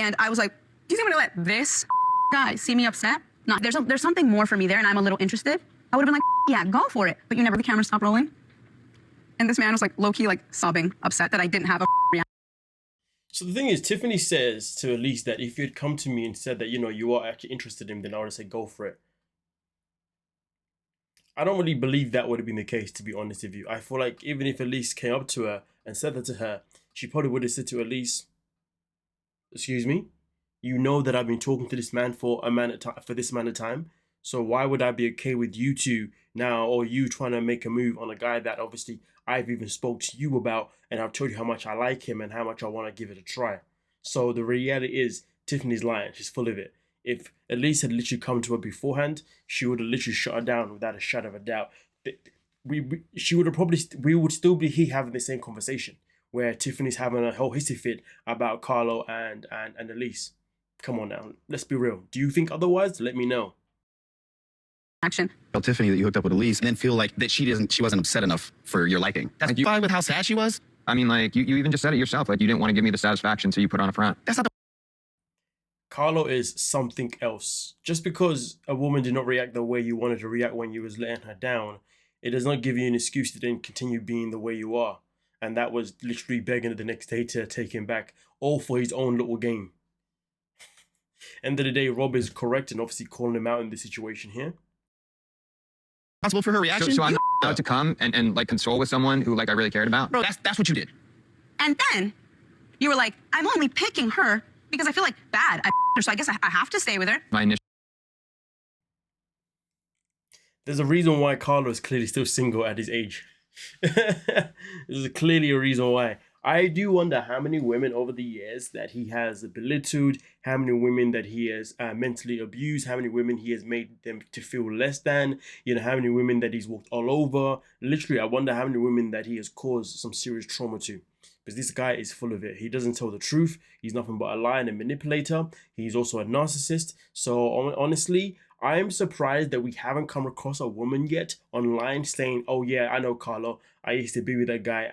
And I was like, do you think I'm gonna let this guy see me upset? No, there's something more for me there, and I'm a little interested. I would have been like, yeah, go for it. But you never, the camera stopped rolling. And this man was like low-key like sobbing, upset that I didn't have a reaction. So the thing is, Tiffany says to Elise that if you'd come to me and said that, you know, you are actually interested in him, then I would have said, go for it. I don't really believe that would have been the case, to be honest with you. I feel like even if Elise came up to her and said that to her, she probably would have said to Elise, excuse me, you know that I've been talking to this man for this amount of time. So why would I be okay with you two now, or you trying to make a move on a guy that obviously I've even spoke to you about, and I've told you how much I like him and how much I want to give it a try. So the reality is, Tiffany's lying. She's full of it. If Elise had literally come to her beforehand, she would have literally shut her down without a shadow of a doubt. We would still be here having the same conversation where Tiffany's having a whole hissy fit about Carlo and Elise. Come on now, let's be real. Do you think otherwise? Let me know. Tell Tiffany that you hooked up with Elise and then feel like that she wasn't upset enough for your liking. That's like fine with how sad she was. I mean, like, you even just said it yourself. Like, you didn't want to give me the satisfaction, so you put on a front. That's not the... Carlo is something else. Just because a woman did not react the way you wanted to react when you was letting her down, it does not give you an excuse to then continue being the way you are. And that was literally begging the next day to take him back, all for his own little game. End of the day, Rob is correct and obviously calling him out in this situation here. Responsible for her reaction? So I'm not allowed to come and like console with someone who like I really cared about? Bro, that's what you did. And then you were like, I'm only picking her because I feel like bad. Her, so I guess I have to stay with her. My initial... There's a reason why Carlo is clearly still single at his age. There's clearly a reason why. I do wonder how many women over the years that he has belittled, how many women that he has mentally abused, how many women he has made them to feel less than, you know, how many women that he's walked all over. Literally, I wonder how many women that he has caused some serious trauma to. Because this guy is full of it. He doesn't tell the truth. He's nothing but a liar and a manipulator. He's also a narcissist. So honestly, I am surprised that we haven't come across a woman yet online saying, oh yeah, I know Carlo. I used to be with that guy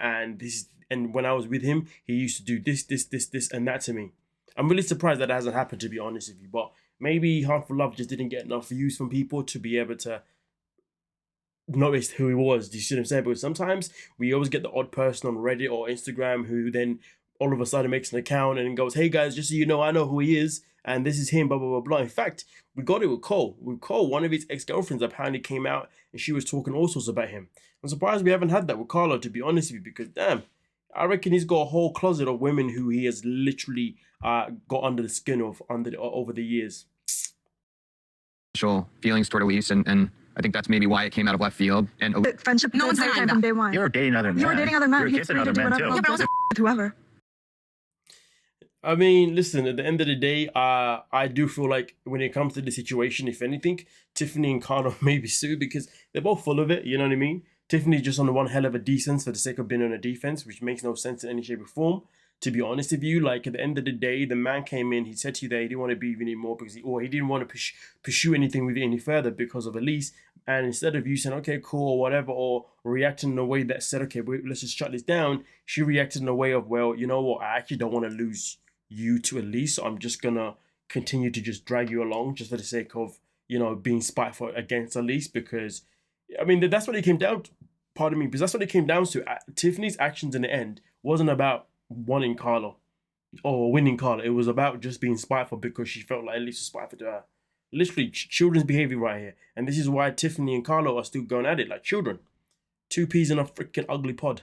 and when I was with him, he used to do this, and that to me. I'm really surprised that hasn't happened, to be honest with you. But maybe Harmful Love just didn't get enough views from people to be able to notice who he was. Do you see what I'm saying? Because sometimes we always get the odd person on Reddit or Instagram who then all of a sudden makes an account and goes, hey guys, just so you know, I know who he is, and this is him, blah, blah, blah, blah. In fact, we got it with Cole. With Cole, one of his ex-girlfriends apparently came out and she was talking all sorts about him. I'm surprised we haven't had that with Carlo, to be honest with you, because damn, I reckon he's got a whole closet of women who he has literally got under the skin of over the years. Feelings toward Elise, and I think that's maybe why it came out of left field. And friendship, no one's denying from day one. You were dating other men. You were dating other men. You were kissing other men too. Yeah, but I wasn't with whoever. I mean, listen, at the end of the day, I do feel like when it comes to the situation, if anything, Tiffany and Carlo may be sued because they're both full of it, you know what I mean? Tiffany's just on the one hell of a defense for the sake of being on a defense, which makes no sense in any shape or form. To be honest with you, like at the end of the day, the man came in, he said to you that he didn't want to be with you anymore because he didn't want to pursue anything with you any further because of Elise. And instead of you saying, okay, cool, or whatever, or reacting in a way that said, okay, let's just shut this down, she reacted in a way of, well, you know what, I actually don't want to lose you to Elise, so I'm just gonna continue to just drag you along just for the sake of, you know, being spiteful against Elise, because I mean that's what it came down to, pardon me, because that's what it came down to. Tiffany's actions in the end wasn't about wanting Carlo or winning Carlo. It was about just being spiteful because she felt like Elise was spiteful to her. Literally children's behavior right here. And this is why Tiffany and Carlo are still going at it like children. Two peas in a freaking ugly pod.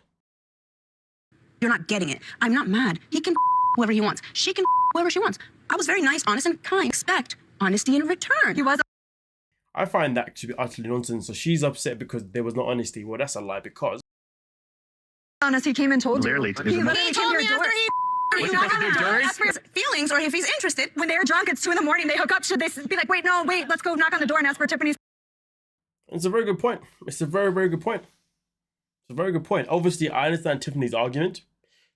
You're not getting it. I'm not mad. He can whoever he wants. She can whoever she wants. I was very nice, honest, and kind. Expect honesty in return. He was. I find that to be utterly nonsense. So she's upset because there was no honesty. Well, that's a lie, because Honest, he came and told Literally, you. to He do literally He came told to me your door. after he What's he supposed to do, Doris? ask for his feelings or if he's interested. When they are drunk, it's 2 in the morning. They hook up. Should they be like, wait, no, wait, let's go knock on the door and ask for Tiffany's? it's a very good point. It's a very, very good point. It's a very good point. Obviously, I understand Tiffany's argument.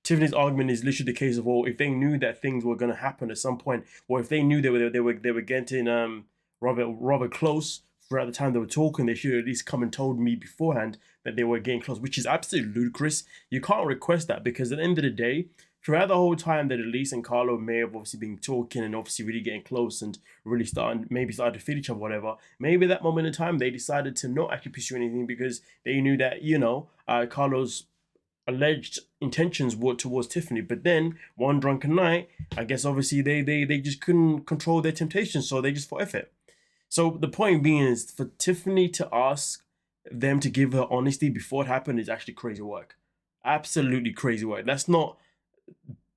Tiffany's argument is literally the case of, well, if they knew that things were going to happen at some point, or if they knew they were getting rather close throughout the time they were talking, they should have at least come and told me beforehand that they were getting close, which is absolutely ludicrous. You can't request that because at the end of the day, throughout the whole time that Elise and Carlo may have obviously been talking and obviously really getting close and really starting to feed each other, whatever, maybe that moment in time they decided to not actually pursue anything because they knew that, Carlo's alleged intentions were towards Tiffany. But then one drunken night, I guess obviously they just couldn't control their temptations, so they just thought F it. So the point being is for Tiffany to ask them to give her honesty before it happened is actually crazy work. Absolutely crazy work. That's not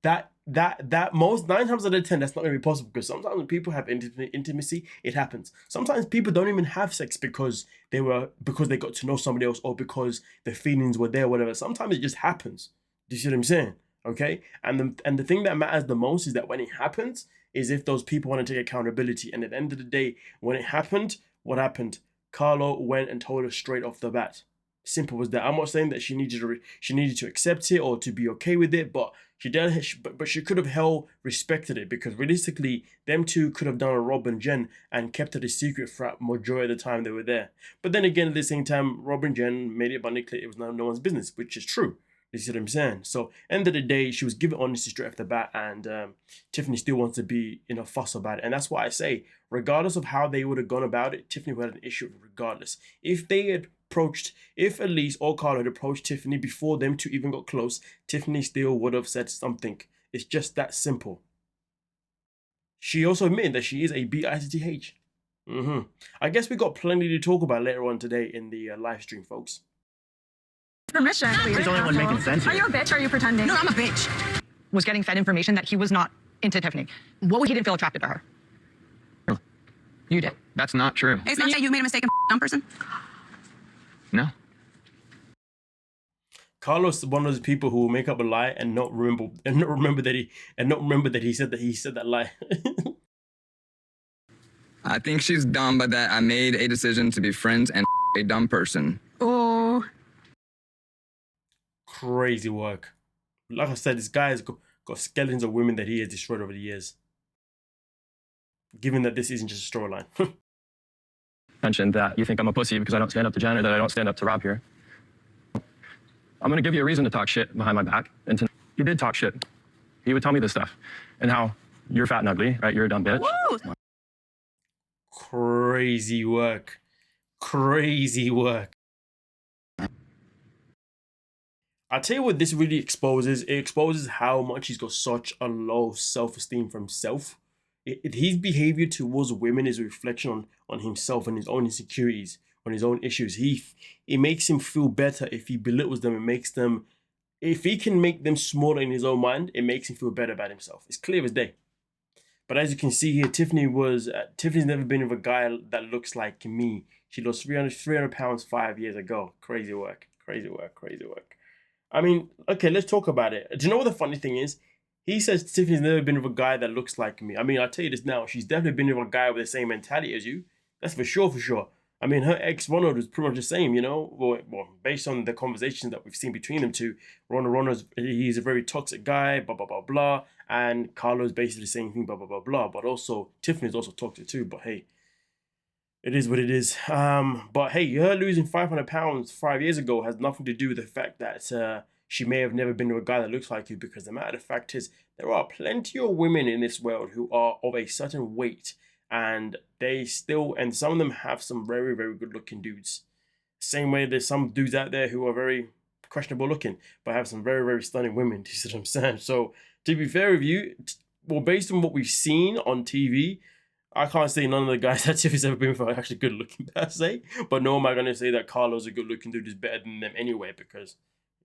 that most 9 times out of 10 that's not going to be possible, because sometimes when people have intimacy, it happens. Sometimes people don't even have sex because they got to know somebody else or because their feelings were there, whatever. Sometimes it just happens. Do you see what I'm saying? Okay, and the thing that matters the most is that when it happens is if those people want to take accountability. And at the end of the day, when it happened, what happened? Carlo went and told her straight off the bat. Simple as that. I'm not saying that she needed to accept it or to be okay with it, but she could have respected it, because realistically, them two could have done a Rob and Jen and kept it a secret for majority of the time they were there. But then again, at the same time, Rob and Jen made it abundantly clear it was no one's business, which is true. You see what I'm saying? So, end of the day, she was given honesty straight off the bat, and Tiffany still wants to be in a fuss about it. And that's why I say, regardless of how they would have gone about it, Tiffany would have an issue regardless. If Elise or Carlo had approached Tiffany before them two even got close, Tiffany still would have said something. It's just that simple. She also admitted that she is a bitch. I guess we got plenty to talk about later on today in the live stream, folks. Permission. He's the only one making sense Are here. you a bitch or are you pretending? No, I'm a bitch. Was getting fed information that he was not into Tiffany. What would he didn't feel attracted to her? You did. That's not true. Hey, it's not that you made a mistake and dumb person. No. Carlos is one of those people who will make up a lie and not remember that he said that lie. I think she's dumb, but that I made a decision to be friends and a dumb person. Oh. Crazy work. Like I said, this guy has got skeletons of women that he has destroyed over the years. Given that this isn't just a storyline. Mentioned that you think I'm a pussy because I don't stand up to Jen, or that I don't stand up to Rob here. I'm going to give you a reason to talk shit behind my back. And he did talk shit. He would tell me this stuff. And how you're fat and ugly, right? You're a dumb bitch. Woo! Crazy work. Crazy work. I'll tell you what this really exposes. It exposes how much he's got such a low self-esteem for himself. His behavior towards women is a reflection on himself and his own insecurities, on his own issues. It makes him feel better if he belittles them and makes them, if he can make them smaller in his own mind, it makes him feel better about himself. It's clear as day. But as you can see here, Tiffany's never been with a guy that looks like me. She lost 300 pounds 5 years ago. Crazy work. Crazy work. Crazy work. I mean, okay, let's talk about it. Do you know what the funny thing is? He says Tiffany's never been with a guy that looks like me. I mean, I'll tell you this now. She's definitely been with a guy with the same mentality as you. That's for sure. I mean, her ex, Ronald, was pretty much the same, you know? Well, based on the conversations that we've seen between them two, Ronald, he's a very toxic guy, blah, blah, blah, blah. And Carlo's basically the same thing, blah, blah, blah, blah. But also, Tiffany's also toxic too. But hey, it is what it is. But hey, her losing 500 pounds 5 years ago has nothing to do with the fact that she may have never been with a guy that looks like you, because the matter of fact is there are plenty of women in this world who are of a certain weight, and some of them have some very, very good looking dudes. Same way there's some dudes out there who are very questionable looking, but have some very, very stunning women. Do you see what I'm saying? So to be fair with you, well, based on what we've seen on TV, I can't say none of the guys that Tiffany's ever been with are actually good looking per se, but nor am I going to say that Carlo's a good looking dude is better than them anyway, because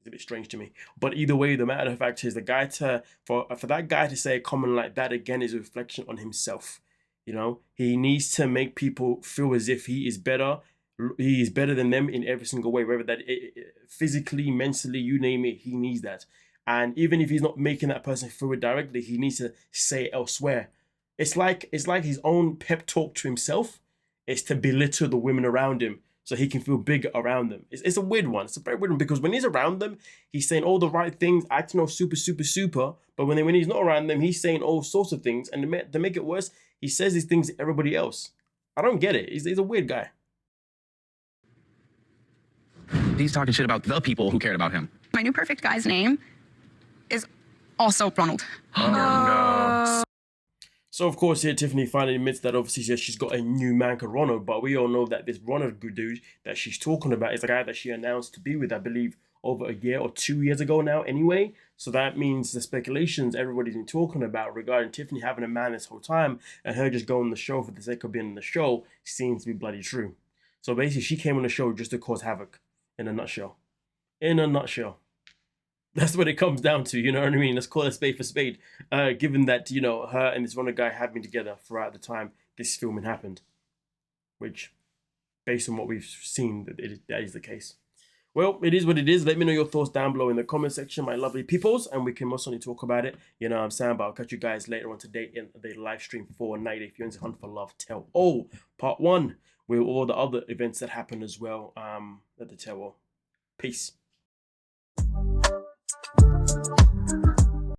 a bit strange to me. But either way, the matter of fact is for that guy to say a comment like that again is a reflection on himself. You know, he needs to make people feel as if he is better than them in every single way, whether that physically, mentally, you name it, he needs that. And even if he's not making that person feel it directly, he needs to say it elsewhere. It's like his own pep talk to himself is to belittle the women around him, so he can feel bigger around them. It's a weird one. It's a very weird one, because when he's around them, he's saying all the right things, acting all super, super, super. But when he's not around them, he's saying all sorts of things. And to make it worse, he says these things to everybody else. I don't get it. He's a weird guy. He's talking shit about the people who cared about him. My new perfect guy's name is Also Ronald. So of course here Tiffany finally admits that obviously she's got a new man called Ronald, but we all know that this Ronald good dude that she's talking about is the guy that she announced to be with, I believe, over a year or 2 years ago now anyway. So that means the speculations everybody's been talking about regarding Tiffany having a man this whole time and her just going on the show for the sake of being on the show seems to be bloody true. So basically she came on the show just to cause havoc, in a nutshell. In a nutshell. That's what it comes down to, you know what I mean? Let's call it a spade for spade. Given that, you know, her and this one guy had been together throughout the time this filming happened. Which, based on what we've seen, that is the case. Well, it is what it is. Let me know your thoughts down below in the comment section, my lovely peoples, and we can most only talk about it. You know what I'm saying? But I'll catch you guys later on today in the live stream for night if you're into Hunt for Love Tell All Part 1 with all the other events that happen as well at the Tell All. Peace.